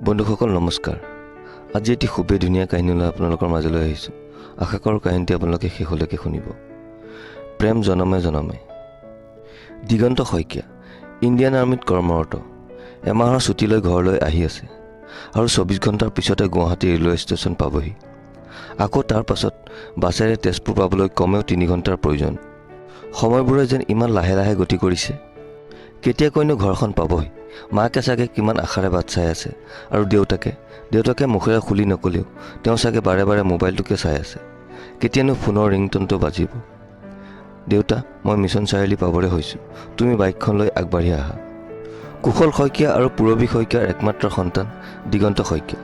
বন্ধুসকল নমস্কাৰ। আজি এটি খুবেই ধুনীয়া কাহিনীলৈ আপোনালোকৰ মাজলৈ আহিছোঁ। আশা কৰোঁ কাহিনীটি আপোনালোকে শেষলৈকে শুনিব। প্ৰেম জনমে জনমে। দিগন্ত শইকীয়া ইণ্ডিয়ান আৰ্মিত কৰ্মৰত। এমাহৰ ছুটীলৈ ঘৰলৈ আহি আছে আৰু 24 ঘণ্টাৰ পিছতে গুৱাহাটী ৰেলৱে ষ্টেচন পাবহি। আকৌ তাৰ পাছত বাছেৰে তেজপুৰ পাবলৈ কমেও 3 ঘণ্টাৰ প্ৰয়োজন। সময়বোৰে যেন ইমান লাহে লাহে গতি কৰিছে। কেতিয়াকৈনো ঘৰখন পাবহি। মাকে চাগে কিমান আশাৰে বাট চাই আছে আৰু দেউতাকে মুখেৰে খুলি নকলেও তেওঁ চাগে বাৰে বাৰে মোবাইলটোকে চাই আছে। কেতিয়ানো ফোনৰ ৰিংটনটো বাজিব। দেউতা, মই মিছন চাৰিআলি পাবৰে হৈছোঁ, তুমি বাইকখন লৈ আগবাঢ়ি আহা। কুশল শইকীয়া আৰু পূৰবী শইকীয়াৰ একমাত্ৰ সন্তান দিগন্ত শইকীয়া।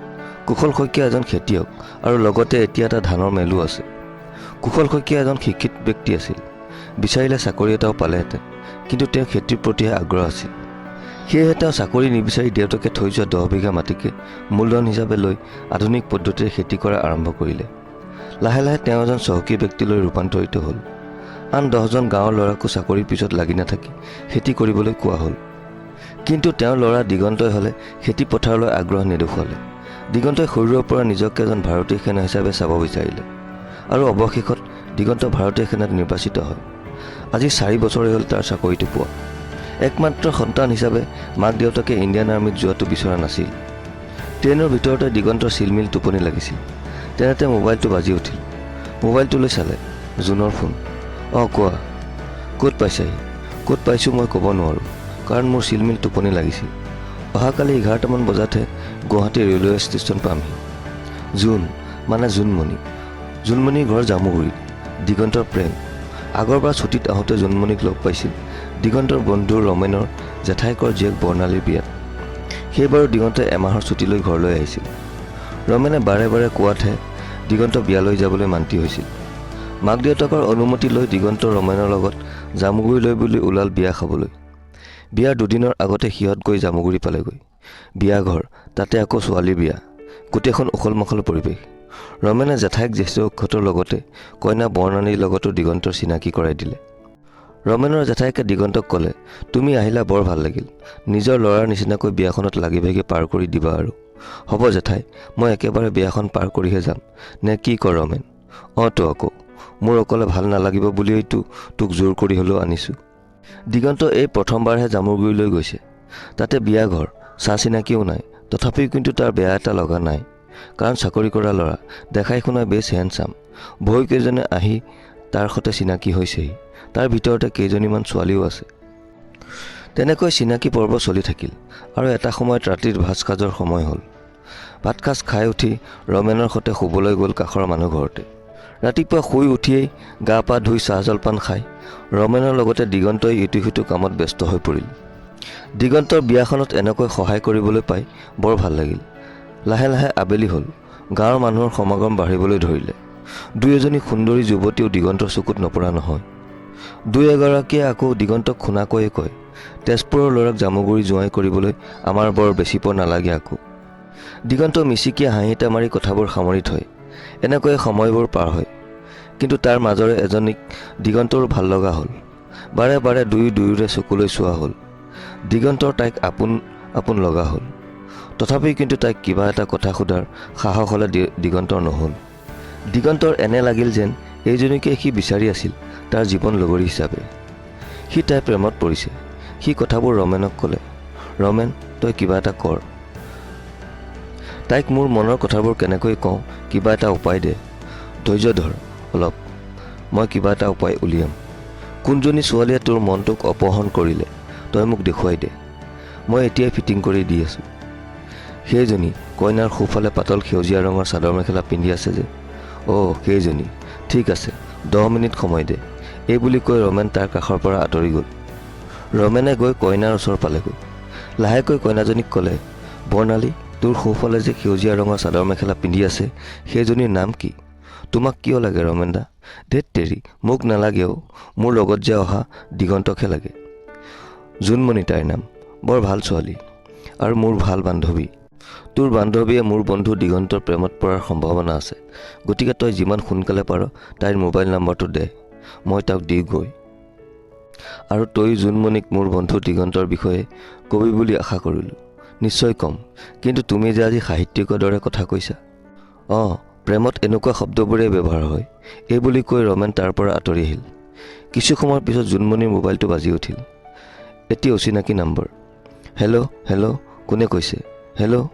কুশল শইকীয়া এজন খেতিয়ক আৰু লগতে এতিয়া এটা ধানৰ মেলো আছে। কুশল শইকীয়া এজন শিক্ষিত ব্যক্তি আছিল। বিচাৰিলে চাকৰি এটাও পালেহেঁতেন, কিন্তু তেওঁ খেতিৰ প্ৰতিহে আগ্ৰহ আছিল। সেয়েহে তেওঁ চাকৰি নিবিচাৰি দেউতাকে থৈ যোৱা 10 বিঘা মাটিকে মূলধন হিচাপে লৈ আধুনিক পদ্ধতিৰে খেতি কৰা আৰম্ভ কৰিলে। লাহে লাহে তেওঁ এজন চহকী ব্যক্তিলৈ ৰূপান্তৰিত হ'ল। আন 10জন গাঁৱৰ ল'ৰাকো চাকৰিৰ পিছত লাগি নাথাকি খেতি কৰিবলৈ কোৱা হ'ল। কিন্তু তেওঁৰ ল'ৰা দিগন্তই হ'লে খেতি পথাৰলৈ আগ্ৰহ নেদেখুৱালে। দিগন্তই সৰুৰে পৰা নিজকে এজন ভাৰতীয় সেনা হিচাপে চাব বিচাৰিলে আৰু অৱশেষত দিগন্ত ভাৰতীয় সেনাত নিৰ্বাচিত হয়। আজি 4 বছৰে হ'ল তাৰ চাকৰিটো পোৱা। একমাত্ৰ সন্তান হিচাপে মাক দেউতাকে ইণ্ডিয়ান আৰ্মিত যোৱাটো বিচৰা নাছিল। ট্ৰেইনৰ ভিতৰতে দিগন্তৰ চিলমিল টোপনি লাগিছিল। তেনেতে মোবাইলটো বাজি উঠিল। মোবাইলটোলৈ চালে। জুনৰ ফোন। কোৱা। ক'ত পাইছাহি? ক'ত পাইছোঁ মই ক'ব নোৱাৰোঁ, কাৰণ মোৰ চিলমিল টোপনি লাগিছিল। অহাকালি 11টামান বজাতহে গুৱাহাটী ৰেলৱে ষ্টেচন পামহি। জুন মানে জোনমণিৰ ঘৰ জামুগুৰিত। দিগন্তৰ প্ৰেম। আগৰবাৰ ছুটীত আহোঁতে জোনমণিক লগ পাইছিল দিগন্তৰ বন্ধু ৰমেনৰ জেঠাইকৰ জীয়েক বৰ্ণালীৰ বিয়াত। সেইবাৰো দিগন্তই এমাহৰ ছুটীলৈ ঘৰলৈ আহিছিল। ৰমেনে বাৰে বাৰে কোৱাতহে দিগন্ত বিয়ালৈ যাবলৈ মান্তি হৈছিল। মাক দেউতাকৰ অনুমতি লৈ দিগন্ত ৰমেনৰ লগত জামুগুৰিলৈ বুলি ওলাল বিয়া খাবলৈ। বিয়াৰ 2 দিনৰ আগতে সিহঁত গৈ জামুগুৰি পালেগৈ। বিয়া ঘৰ, তাতে আকৌ ছোৱালীৰ বিয়া। গোটেইখন উখল মাখল পৰিৱেশ। ৰমেনে জেঠাইক জ্যেষ্ঠহঁতৰ লগতে কইনা বৰ্ণালীৰ লগতো দিগন্তৰ চিনাকি কৰাই দিলে। ৰমেনৰ জেঠাইকে দিগন্তক ক'লে, তুমি আহিলা বৰ ভাল লাগিল। নিজৰ ল'ৰাৰ নিচিনাকৈ বিয়াখনত লাগি ভাগি পাৰ কৰি দিবা আৰু। হ'ব জেঠাই, মই একেবাৰে বিয়াখন পাৰ কৰিহে যাম। নে কি কৰ ৰমেন? তো আকৌ মোৰ অকলে ভাল নালাগিব বুলিয়েইতো তোক জোৰ কৰি হ'লেও আনিছোঁ। দিগন্ত এই প্ৰথমবাৰহে জামুগুৰিলৈ গৈছে। তাতে বিয়া ঘৰ, চা চিনাকিও নাই। তথাপিও কিন্তু তাৰ বেয়া এটা লগা নাই, কাৰণ চাকৰি কৰা ল'ৰা, দেখাই শুনাই বেছ হেণ্ডচাম। বহুকেইজনে আহি তাৰ সৈতে চিনাকি হৈছেহি। তাৰ ভিতৰতে কেইজনীমান ছোৱালীও আছে। তেনেকৈ চিনাকি পৰ্ব চলি থাকিল আৰু এটা সময়ত ৰাতিৰ ভাতসাজৰ সময় হ'ল। ভাতসাজ খাই উঠি ৰমেনৰ সৈতে শুবলৈ গ'ল কাষৰ মানুহ ঘৰতে। ৰাতিপুৱা শুই উঠিয়েই গা পা ধুই চাহ জলপান খাই ৰমেনৰ লগতে দিগন্তই ইটো সিটো কামত ব্যস্ত হৈ পৰিল। দিগন্তৰ বিয়াখনত এনেকৈ সহায় কৰিবলৈ পাই বৰ ভাল লাগিল। লাহে লাহে আবেলি হ'ল। গাঁৱৰ মানুহৰ সমাগম বাঢ়িবলৈ ধৰিলে। 2-এজনী সুন্দৰী যুৱতীও দিগন্তৰ চকুত নপৰা নহয়। 2-এগৰাকীয়ে আকৌ দিগন্তক শুনাকৈয়ে কয়, তেজপুৰৰ ল'ৰাক জামুগুৰি জোঁৱাই কৰিবলৈ আমাৰ বৰ বেছি পৰ নালাগে আকৌ। দিগন্ত মিচিকিয়া হাঁহি এটা মাৰি কথাবোৰ সামৰি থয়। এনেকৈয়ে সময়বোৰ পাৰ হয়। কিন্তু তাৰ মাজৰে এজনীক দিগন্তৰ ভাল লগা হ'ল। বাৰে বাৰে দুয়োৰে চকুলৈ চোৱা হ'ল। দিগন্তৰ তাইক আপোন লগা হ'ল। তথাপি কিন্তু তাইক কিবা এটা কথা সোধাৰ সাহস হ'লে দিগন্তৰ নহ'ল। দিগন্তৰ এনে লাগিল যেন এইজনীকে সি বিচাৰি আছিল তাৰ জীৱন লগৰী হিচাপে। সি তাইৰ প্ৰেমত পৰিছে। সি কথাবোৰ ৰমেনক ক'লে, ৰমেন, তই কিবা এটা কৰ। তাইক মোৰ মনৰ কথাবোৰ কেনেকৈ কওঁ, কিবা এটা উপায় দে। ধৈৰ্য ধৰ অলপ, মই কিবা এটা উপায় উলিয়াম। কোনজনী ছোৱালীয়ে তোৰ মনটোক অপহৰণ কৰিলে তই মোক দেখুৱাই দে। মই এতিয়াই ফিটিং কৰি দি আছোঁ। সেইজনী কইনাৰ সোঁফালে পাতল সেউজীয়া ৰঙৰ চাদৰ মেখেলা পিন্ধি আছে যে, সেইজনী। ঠিক আছে, 10 মিনিট সময় দে। এই বুলি কৈ ৰমেন তাৰ কাষৰ পৰা আঁতৰি গ'ল। ৰমেনে গৈ কইনাৰ ওচৰ পালেগৈ। লাহেকৈ কইনাজনীক ক'লে, বৰ্ণালী, তোৰ সোঁফালে যে সেউজীয়া ৰঙৰ চাদৰ মেখেলা পিন্ধি আছে সেইজনীৰ নাম কি? তোমাক কিয় লাগে ৰমেন দা? ধেৎ তেৰি, মোক নালাগেও, মোৰ লগত যে অহা দিগন্তকহে লাগে। জোনমণি তাইৰ নাম। বৰ ভাল ছোৱালী আৰু মোৰ ভাল বান্ধৱী। তোৰ বান্ধৱীয়ে মোৰ বন্ধু দিগন্তৰ প্ৰেমত পৰাৰ সম্ভাৱনা আছে। গতিকে তই যিমান সোনকালে পাৰ তাইৰ মোবাইল নম্বৰটো দে, মই তাক দিওঁগৈ। আৰু তই জোনমণিক মোৰ বন্ধু দিগন্তৰ বিষয়ে কবি বুলি আশা কৰিলোঁ। নিশ্চয় কম, কিন্তু তুমি যে আজি সাহিত্যিকৰ দৰে কথা কৈছা। অঁ, প্ৰেমত এনেকুৱা শব্দবোৰেই ব্যৱহাৰ হয়, এই বুলি কৈ ৰমেন তাৰ পৰা আঁতৰি আহিল। কিছু সময়ৰ পিছত জোনমণিৰ মোবাইলটো বাজি উঠিল। এটি অচিনাকি নম্বৰ। হেল্ল' হেল্ল', কোনে কৈছে? হেল্ল',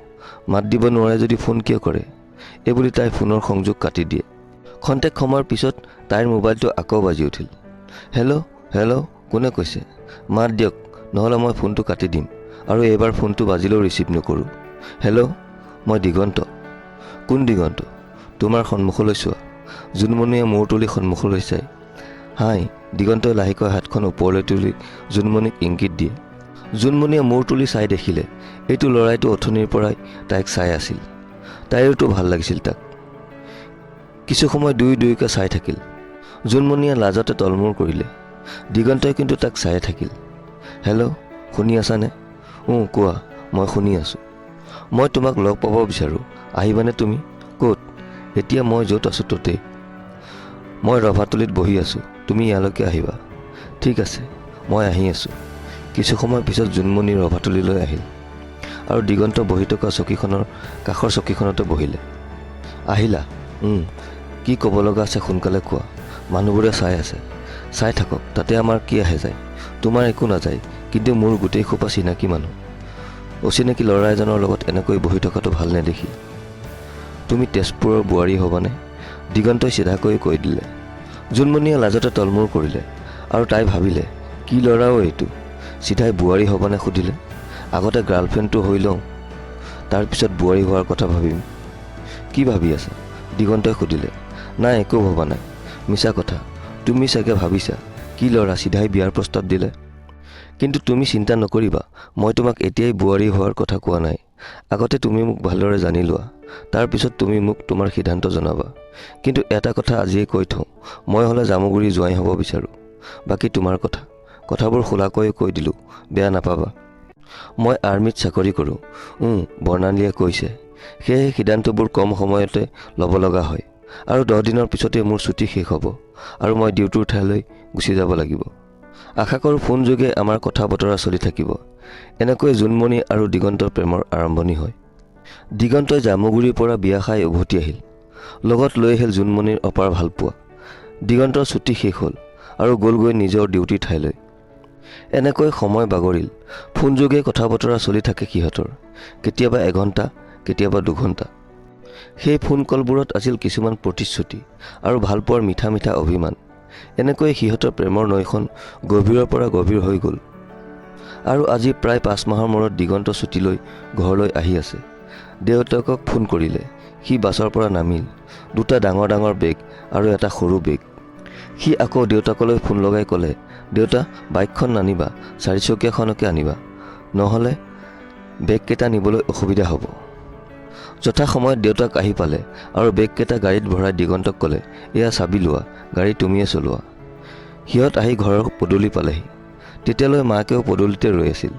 মাত দিব নোৱাৰে যদি ফোন কিয় কৰে? এইবুলি তাই ফোনৰ সংযোগ কাটি দিয়ে। খন্তেক সময়ৰ পিছত তাইৰ মোবাইলটো আকৌ বাজি উঠিল। হেল্ল' হেল্ল', কোনে কৈছে? মাত দিয়ক, নহ'লে মই ফোনটো কাটি দিম আৰু এইবাৰ ফোনটো বাজিলেও ৰিচিভ নকৰোঁ। হেল্ল', মই দিগন্ত। কোন দিগন্ত? তোমাৰ সন্মুখলৈ চোৱা। জোনমণিয়ে মূৰ তুলি সন্মুখলৈ চায়। হাই। দিগন্তই লাহেকৈ হাতখন ওপৰলৈ তুলি জোনমণিক ইংগিত দিয়ে। জোনমণিয়ে মূৰ তুলি চাই দেখিলে এইটো ল'ৰাইটো অথনিৰ পৰাই তাইক চাই আছিল। তাইৰোতো ভাল লাগিছিল তাক। কিছু সময় দুয়োকে চাই থাকিল। জোনমণিয়ে লাজতে তলমূৰ কৰিলে। দিগন্তই কিন্তু তাক চাই থাকিল। হেল্ল', শুনি আছানে? কোৱা, মই শুনি আছোঁ। মই তোমাক লগ পাব বিচাৰোঁ, আহিবানে তুমি? ক'ত? এতিয়া মই য'ত আছোঁ ততেই। মই ৰভাতলিত বহি আছোঁ, তুমি ইয়ালৈকে আহিবা। ঠিক আছে, মই আহি আছোঁ। কিছু সময়ৰ পিছত জোনমণি ৰভাতলিলৈ আহিল আৰু দিগন্ত বহি থকা চকীখনৰ কাষৰ চকীখনতে বহিলে। আহিলা? কি ক'ব লগা আছে সোনকালে কোৱা। মানুহবোৰে চাই আছে। চাই থাকক, তাতে আমাৰ কি আহে যায়? তোমাৰ একো নাযায়, কিন্তু মোৰ গোটেই খোপা চিনাকি মানুহ। অচিনাকি ল'ৰা এজনৰ লগত এনেকৈ বহি থকাটো ভাল নেদেখি। তুমি তেজপুৰৰ বোৱাৰী হ'বানে? দিগন্তই চিধাকৈ কৈ দিলে। জোনমণিয়ে লাজতে তলমূৰ কৰিলে আৰু তাই ভাবিলে, কি ল'ৰাও এইটো, চিধাই বোৱাৰী হ'বানে সুধিলে। আগতে গাৰ্লফ্ৰেণ্ডটো হৈ লওঁ, তাৰপিছত বোৱাৰী হোৱাৰ কথা ভাবিম। কি ভাবি আছা? দিগন্তই সুধিলে। নাই, একো ভবা নাই। মিছা কথা, তুমি চাগে ভাবিছা কি ল'ৰা, চিধাই বিয়াৰ প্ৰস্তাৱ দিলে। কিন্তু তুমি চিন্তা নকৰিবা, মই তোমাক এতিয়াই বোৱাৰী হোৱাৰ কথা কোৱা নাই। আগতে তুমি মোক ভালদৰে জানি লোৱা, তাৰপিছত তুমি মোক তোমাৰ সিদ্ধান্ত জনাবা। কিন্তু এটা কথা আজিয়ে কৈ থওঁ, মই হ'লে জামুগুৰি জোৱাই হ'ব বিচাৰোঁ। বাকী তোমাৰ কথা। কথাবোৰ খোলাকৈয়ে কৈ দিলোঁ, বেয়া নাপাবা। মই আৰ্মিত চাকৰি কৰোঁ। বৰ্ণালীয়ে কৈছে। সেয়েহে সিদ্ধান্তবোৰ কম সময়তে ল'ব লগা হয় আৰু 10 দিনৰ পিছতে মোৰ ছুটী শেষ হ'ব আৰু মই ডিউটিৰ ঠাইলৈ গুচি যাব লাগিব। আশা কৰোঁ ফোনযোগে আমাৰ কথা বতৰা চলি থাকিব। এনেকৈ জোনমণি আৰু দিগন্তৰ প্ৰেমৰ আৰম্ভণি হয়। দিগন্তই জামুগুৰিৰ পৰা বিয়া খাই উভতি আহিল। লগত লৈ আহিল জোনমণিৰ অপাৰ ভালপোৱা। দিগন্তৰ ছুটী শেষ হ'ল আৰু গ'লগৈ নিজৰ ডিউটিৰ ঠাইলৈ। এনেকৈ সময় বাগৰিল। ফোনযোগে কথা বতৰা চলি থাকে সিহঁতৰ, কেতিয়াবা এঘণ্টা, কেতিয়াবা 2 ঘণ্টা। সেই ফোন কলবোৰত আছিল কিছুমান প্ৰতিশ্ৰুতি আৰু ভালপোৱাৰ মিঠা মিঠা অভিমান। এনেকৈ সিহঁতৰ প্ৰেমৰ নৈখন গভীৰৰ পৰা গভীৰ হৈ গ'ল। আৰু আজি প্ৰায় 5 মাহৰ মূৰত দিগন্ত ছুটী লৈ ঘৰলৈ আহি আছে। দেউতাকক ফোন কৰিলে। সি বাছৰ পৰা নামিল। 2টা ডাঙৰ ডাঙৰ বেগ আৰু এটা সৰু বেগ। সি আকৌ দেউতাকলৈ ফোন লগাই ক'লে, দেউতা, বাইকখন নানিবা, 4চকীয়াখনকে আনিবা, নহ'লে বেগকেইটা নিবলৈ অসুবিধা হ'ব। যথাসময়ত দেউতাক আহি পালে আৰু বেগকেইটা গাড়ীত ভৰাই দিগন্তক ক'লে, এয়া চাবি লোৱা, গাড়ী তুমিয়ে চলোৱা। সিহঁত আহি ঘৰৰ পদূলি পালেহি। তেতিয়ালৈ মাকেও পদূলিতে ৰৈ আছিল।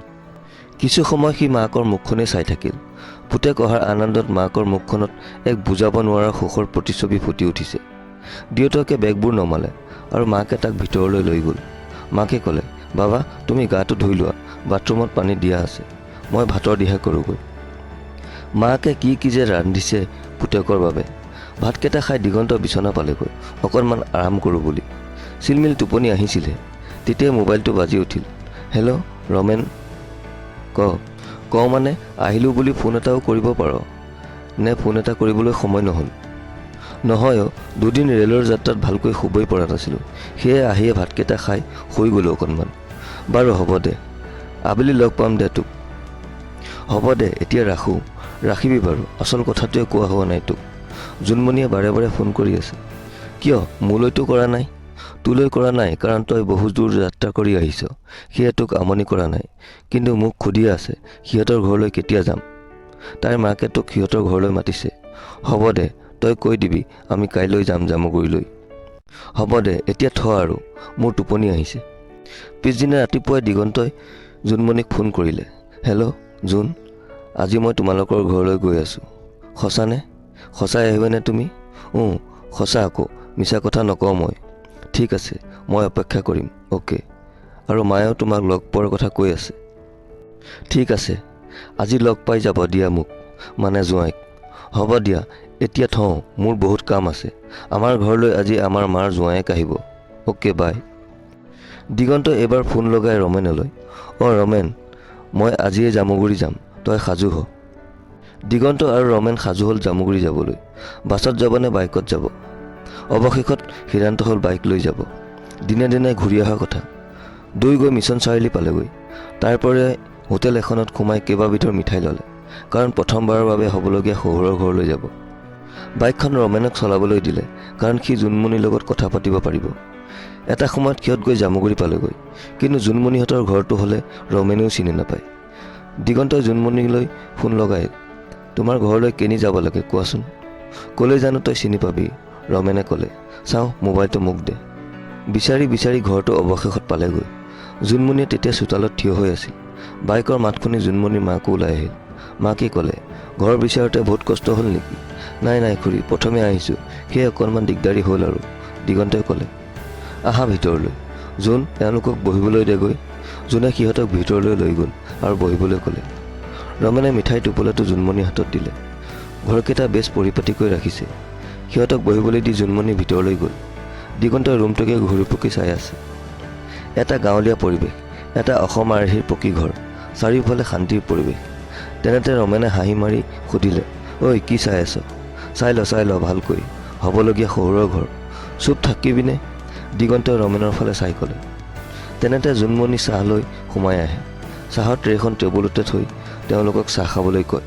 কিছু সময় সি মাকৰ মুখখনেই চাই থাকিল। পুতেক অহাৰ আনন্দত মাকৰ মুখখনত এক বুজাব নোৱাৰা সুখৰ প্ৰতিচ্ছবি ফুটি উঠিছে। দেউতাকে বেগবোৰ নমালে আৰু মাকে তাক ভিতৰলৈ লৈ গ'ল। মাকে ক'লে, বাবা, তুমি গাটো ধুই লোৱা, বাথৰুমত পানী দিয়া আছে, মই ভাতৰ দিহা কৰোঁগৈ। মাকে কি যে ৰান্ধিছে পুতেকৰ বাবে। ভাতকেইটা খাই দিগন্ত বিচনা পালেগৈ, অকণমান আৰাম কৰোঁ বুলি। চিলমিল টোপনি আহিছিলে। তেতিয়াই মোবাইলটো বাজি উঠিল। হেল্ল', ৰমেন। কওঁ মানে আহিলোঁ বুলি ফোন এটাও কৰিব পাৰ নে? ফোন এটা কৰিবলৈ সময় নহ'ল? নহয়, 2 দিন ৰেলৰ যাত্ৰাত ভালকৈ শুবই পৰা নাছিলোঁ। সেয়ে আহিয়ে ভাতকেইটা খাই শুই গ'লোঁ অকণমান। বাৰু হ'ব দে, আবেলি লগ পাম দে তোক। হ'ব দে, এতিয়া ৰাখোঁ। ৰাখিবি বাৰু, আচল কথাটোৱে কোৱা হোৱা নাই তোক। জোনমণিয়ে বাৰে বাৰে ফোন কৰি আছে। কিয়? মোলৈতো কৰা নাই। তোলৈ কৰা নাই কাৰণ তই বহু দূৰ যাত্ৰা কৰি আহিছ, সেয়ে তোক আমনি কৰা নাই। কিন্তু মোক সুধি আছে সিহঁতৰ ঘৰলৈ কেতিয়া যাম। তাইৰ মাকে তোক সিহঁতৰ ঘৰলৈ মাতিছে। হ'ব দে, তই কৈ দিবি আমি কাইলৈ যাম জামুগুৰিলৈ। হ'ব দে, এতিয়া থ আৰু, মোৰ টোপনি আহিছে। পিছদিনা ৰাতিপুৱাই দিগন্তই জোনমণিক ফোন কৰিলে। হেল্ল', জোন, আজি মই তোমালোকৰ ঘৰলৈ গৈ আছোঁ। সঁচানে? সঁচাই আহিবানে তুমি? সঁচা আকৌ, মিছা কথা নকওঁ মই। ঠিক আছে, মই অপেক্ষা কৰিম। অ'কে। আৰু মায়েও তোমাক লগ পোৱাৰ কথা কৈ আছে। ঠিক আছে, আজি লগ পাই যাব দিয়া মোক, মানে জোঁৱাইক। হ'ব দিয়া, এতিয়া থওঁ, মোৰ বহুত কাম আছে। আমাৰ ঘৰলৈ আজি আমাৰ মাৰ জোঁৱাইক আহিব। Okay bye. দিগন্ত এইবাৰ ফোন লগাই ৰমেনলৈ। ৰমেন, মই আজিয়ে জামুগুৰি যাম, তই সাজু হ। দিগন্ত আৰু ৰমেন সাজু হ'ল জামুগুৰি যাবলৈ। বাছত যাব নে বাইকত যাব? অৱশেষত সিদ্ধান্ত হ'ল বাইক লৈ যাব। দিনে দিনে ঘূৰি অহা কথা। দুই গৈ মিছন চাৰিআলি পালেগৈ। তাৰ পৰাই হোটেল এখনত সোমাই কেইবাবিধৰ মিঠাই ল'লে, কাৰণ প্ৰথমবাৰৰ বাবে হ'বলগীয়া শহুৰৰ ঘৰলৈ যাব। বাইকখন ৰমেনক চলাবলৈ দিলে, কাৰণ সি জোনমণিৰ লগত কথা পাতিব পাৰিব। এটা সময়ত সিহঁত গৈ জামুগুৰি পালেগৈ, কিন্তু জোনমণিহঁতৰ ঘৰটো হ'লে ৰমেনেও চিনি নাপায়। দিগন্তই জোনমণিলৈ ফোন লগাই, তোমাৰ ঘৰলৈ কেনি যাব লাগে কোৱাচোন। ক'লৈ জানো তই চিনি পাবি, ৰমেনে ক'লে। চাওঁ, মোবাইলটো মোক দে। বিচাৰি বিচাৰি ঘৰটো অৱশেষত পালেগৈ। জোনমণিয়ে তেতিয়া চোতালত থিয় হৈ আছিল। বাইকৰ মাত শুনি জোনমণিৰ মাকো ওলাই আহিল। মাকে ক'লে, ঘৰ বিচাৰোঁতে বহুত কষ্ট হ'ল নেকি? নাই খুৰী, প্ৰথমে আহিছোঁ, সেয়ে অকণমান দিগদাৰী হ'ল আৰু, দিগন্তই ক'লে। আহা ভিতৰলৈ। জোন, এওঁলোকক বহিবলৈ দেগৈ। জোনে সিহঁতক ভিতৰলৈ লৈ গ'ল আৰু বহিবলৈ ক'লে। ৰমেনে মিঠাই টোপোলাটো জোনমণিৰ হাতত দিলে। ঘৰকেইটা বেছ পৰিপাটিকৈ ৰাখিছে। সিহঁতক বহিবলৈ দি জোনমণি ভিতৰলৈ গ'ল। দিগন্তই ৰুমটোকে ঘূৰি পকি চাই আছে। এটা গাঁৱলীয়া পৰিৱেশ, এটা অসম আৰ্হিৰ পকী ঘৰ, চাৰিওফালে শান্তিৰ পৰিৱেশ। তেনেতে ৰমেনে হাঁহি মাৰি সুধিলে, ঐ কি চাই আছ? চাই ল ভালকৈ, হ'বলগীয়া শহুৰৰ ঘৰ। চুপ থাকিবিনে? দিগন্তই ৰমেনৰ ফালে চাই ক'লে। তেনেতে জোনমণি চাহ লৈ সোমাই আহে। চাহৰ ট্ৰেখন টেবুলতে থৈ তেওঁলোকক চাহ খাবলৈ কয়।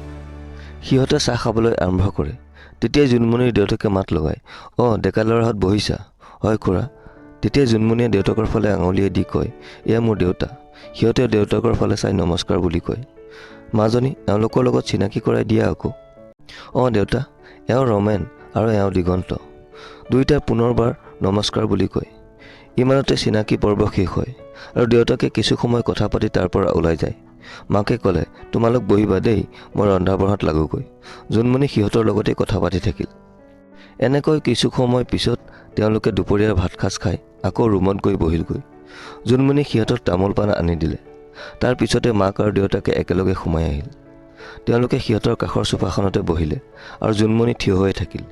সিহঁতে চাহ খাবলৈ আৰম্ভ কৰে। তেতিয়াই জোনমণিৰ দেউতাকে মাত লগায়, ডেকা ল'ৰাহঁত বহিছা? হয় খুৰা। তেতিয়াই জোনমণিয়ে দেউতাকৰ ফালে আঙুলিয়াই দি কয়, এয়া মোৰ দেউতা। সিহঁতেও দেউতাকৰ ফালে চাই নমস্কাৰ বুলি কয়। মাজনী, এওঁলোকৰ লগত চিনাকি কৰাই দিয়া আকৌ। দেউতা, এওঁ ৰমেন আৰু এওঁ দিগন্ত। দুয়োটাই পুনৰবাৰ নমস্কাৰ বুলি কয়। ইমানতে চিনাকি পৰ্ব শেষ হয় আৰু দেউতাকে কিছু সময় কথা পাতি তাৰ পৰা ওলাই যায়। মাকে ক'লে, তোমালোক বহিবা দেই, মই ৰন্ধা বঢ়াত লাগোগৈ। জোনমণি সিহঁতৰ লগতে কথা পাতি থাকিল। এনেকৈ কিছু সময় পিছত তেওঁলোকে দুপৰীয়াৰ ভাত সাজ খাই আকৌ ৰুমত গৈ বহিলগৈ। জোনমণি সিহঁতক তামোল পাণ আনি দিলে। তাৰ পিছতে মাক আৰু দেউতাকে একেলগে সোমাই আহিল। তেওঁলোকে সিহঁতৰ কাষৰ চোফাখনতে বহিলে আৰু জোনমণি থিয় হৈ থাকিল।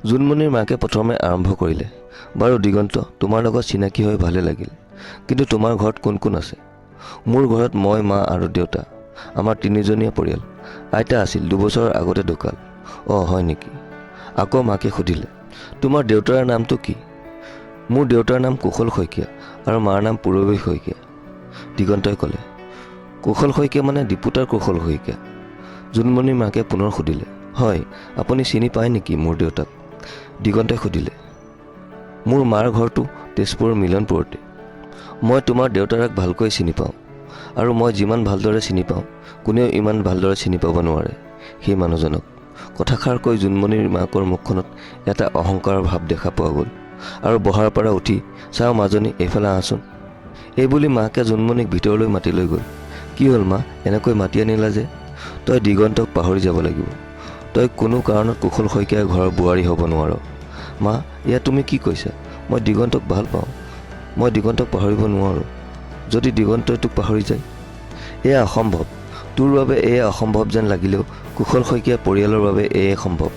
জোনমণিৰ মাকে প্ৰথমে আৰম্ভ কৰিলে, বাৰু দিগন্ত, তোমাৰ লগত চিনাকি হৈ ভালে লাগিল, কিন্তু তোমাৰ ঘৰত কোন কোন আছে? মোৰ ঘৰত মই, মা আৰু দেউতা, আমাৰ তিনিজনীয়া পৰিয়াল। আইতা আছিল, 2 বছৰৰ আগতে ঢুকাল। হয় নেকি? আকৌ মাকে সুধিলে, তোমাৰ দেউতাৰ নামটো কি? মোৰ দেউতাৰ নাম কুশল শইকীয়া আৰু মাৰ নাম পূৰবী শইকীয়া। দিগন্তই ক'লে। কুশল শইকীয়া মানে দীপুতাৰ কুশল শইকীয়া? জোনমণিৰ মাকে পুনৰ সুধিলে। হয়, আপুনি চিনি পায় নেকি মোৰ দেউতাক? দিগন্তই সুধিলে। মোৰ মাৰ ঘৰটো তেজপুৰৰ মিলনপুৰতে। মই তোমাৰ দেউতাৰাক ভালকৈ চিনি পাওঁ, আৰু মই যিমান ভালদৰে চিনি পাওঁ, কোনেও ইমান ভালদৰে চিনি পাব নোৱাৰে সেই মানুহজনক। কথাষাৰ কৈ জোনমণিৰ মাকৰ মুখখনত এটা অহংকাৰৰ ভাৱ দেখা পোৱা গ'ল আৰু বহাৰ পৰা উঠি, চাওঁ মাজনী, এইফালে আহচোন। এইবুলি মাকে জোনমণিক ভিতৰলৈ মাতি লৈ গ'ল। কি হ'ল মা, এনেকৈ মাতি আনিলা যে? তই দিগন্তক পাহৰি যাব লাগিব। তই কোনো কাৰণত কুশল শইকীয়াৰ ঘৰৰ বোৱাৰী হ'ব নোৱাৰ। মা, এয়া তুমি কি কৈছা? মই দিগন্তক ভাল পাওঁ। মই দিগন্তক পাহৰিব নোৱাৰোঁ। যদি দিগন্তই তোক পাহৰি যায়? এয়া অসম্ভৱ। তোৰ বাবে এয়া অসম্ভৱ যেন লাগিলেও কুশল শইকীয়া পৰিয়ালৰ বাবে এয়ে সম্ভৱ।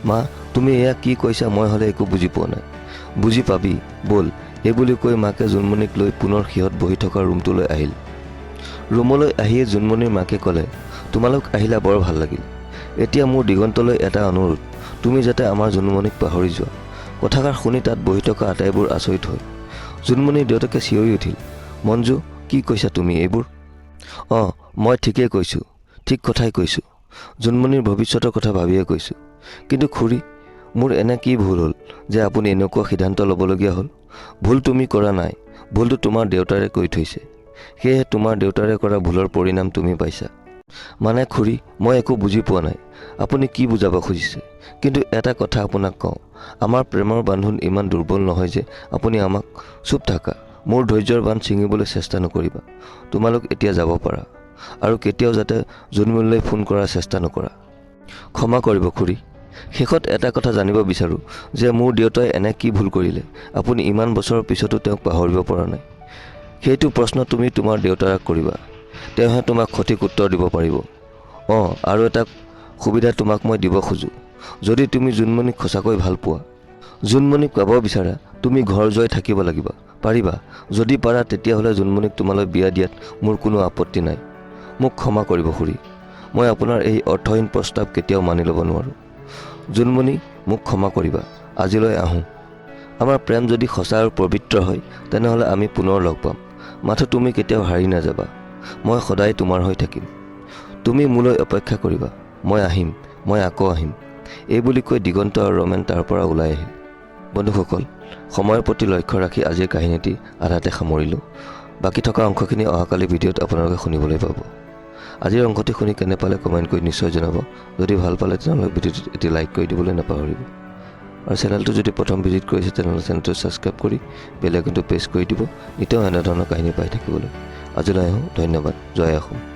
মা, তুমি এয়া কি কৈছা? মই হ'লে একো বুজি পোৱা নাই। বুজি পাবি, ব'ল। এইবুলি কৈ মাকে জোনমণিক লৈ পুনৰ সিহঁত বহি থকা ৰুমটোলৈ আহিল। ৰুমলৈ আহিয়ে জোনমণিৰ মাকে ক'লে, তোমালোক আহিলা বৰ ভাল লাগিল। এতিয়া মোৰ দিগন্তলৈ এটা অনুৰোধ, তুমি যাতে আমাৰ জোনমণিক পাহৰি যোৱা। কথাষাৰ শুনি তাত বহি থকা আটাইবোৰ আচৰিত হয়। জোনমণিৰ দেউতাকে চিঞৰি উঠিল, মঞ্জু, কি কৈছা তুমি এইবোৰ? মই ঠিকেই কৈছোঁ, ঠিক কথাই কৈছোঁ। জোনমণিৰ ভৱিষ্যতৰ কথা ভাবিয়ে কৈছোঁ। কিন্তু খুৰী, মোৰ এনে কি ভুল হ'ল যে আপুনি এনেকুৱা সিদ্ধান্ত ল'বলগীয়া হ'ল? ভুল তুমি কৰা নাই, ভুলটো তোমাৰ দেউতাৰে কৰি থৈছে। সেয়েহে তোমাৰ দেউতাৰে কৰা ভুলৰ পৰিণাম তুমি পাইছা। মানে খুৰী, মই একো বুজি পোৱা নাই। আপুনি কি বুজাব খুজিছে? কিন্তু এটা কথা আপোনাক কওঁ, আমাৰ প্ৰেমৰ বান্ধোন ইমান দুৰ্বল নহয় যে আপুনি আমাক। চুপ থাকা, মোৰ ধৈৰ্যৰ বান্ধ ছিঙিবলৈ চেষ্টা নকৰিবা। তোমালোক এতিয়া যাব পাৰা, আৰু কেতিয়াও যাতে জোনমণিলৈ ফোন কৰাৰ চেষ্টা নকৰা। ক্ষমা কৰিব খুৰী। শেষত এটা কথা জানিব বিচাৰোঁ যে মোৰ দেউতাই এনে কি ভুল কৰিলে আপুনি ইমান বছৰৰ পিছতো তেওঁক পাহৰিব পৰা নাই? সেইটো প্ৰশ্ন তুমি তোমাৰ দেউতাৰাক কৰিবা। তেওঁহে তোমাক সঠিক উত্তৰ দিব পাৰিব। আৰু এটা সুবিধা তোমাক মই দিব খোজোঁ। যদি তুমি জোনমণিক সঁচাকৈ ভাল পোৱা, জোনমণিক পাব বিচাৰা, তুমি ঘৰ জয় থাকিব লাগিব। পাৰিবা? যদি পাৰা তেতিয়াহ'লে জোনমণিক তোমালৈ বিয়া দিয়াত মোৰ কোনো আপত্তি নাই। মোক ক্ষমা কৰিব খুৰী, মই আপোনাৰ এই অৰ্থহীন প্ৰস্তাৱ কেতিয়াও মানি ল'ব নোৱাৰোঁ। জোনমণি, মোক ক্ষমা কৰিবা। আজিলৈ আহোঁ। আমাৰ প্ৰেম যদি সঁচা আৰু পবিত্ৰ হয় তেনেহ'লে আমি পুনৰ লগ পাম। মাথো তুমি কেতিয়াও হাৰি নাযাবা। মই সদায় তোমাৰ হৈ থাকিম। তুমি মোলৈ অপেক্ষা কৰিবা। মই আহিম, মই আকৌ আহিম। এই বুলি কৈ দিগন্ত আৰু ৰমেন তাৰ পৰা ওলাই আহিল। বন্ধুসকল, সময়ৰ প্ৰতি লক্ষ্য ৰাখি আজিৰ কাহিনীটি আধাতে সামৰিলোঁ। বাকী থকা অংশখিনি অহাকালি ভিডিঅ'ত আপোনালোকে শুনিবলৈ পাব। আজিৰ অংশটি শুনি কেনে পালে কমেণ্ট কৰি নিশ্চয় জনাব। যদি ভাল পালে তেনেহ'লে ভিডিঅ'টোত এটি লাইক কৰি দিবলৈ নাপাহৰিব। আৰু চেনেলটো যদি প্ৰথম ভিজিট কৰিছে তেনেহ'লে চেনেলটো ছাবস্ক্ৰাইব কৰি বেল আইকনটো প্ৰেছ কৰি দিব, নিতৌ এনেধৰণৰ কাহিনী পাই থাকিবলৈ। আজিলৈ আহোঁ। ধন্যবাদ। জয় অসম।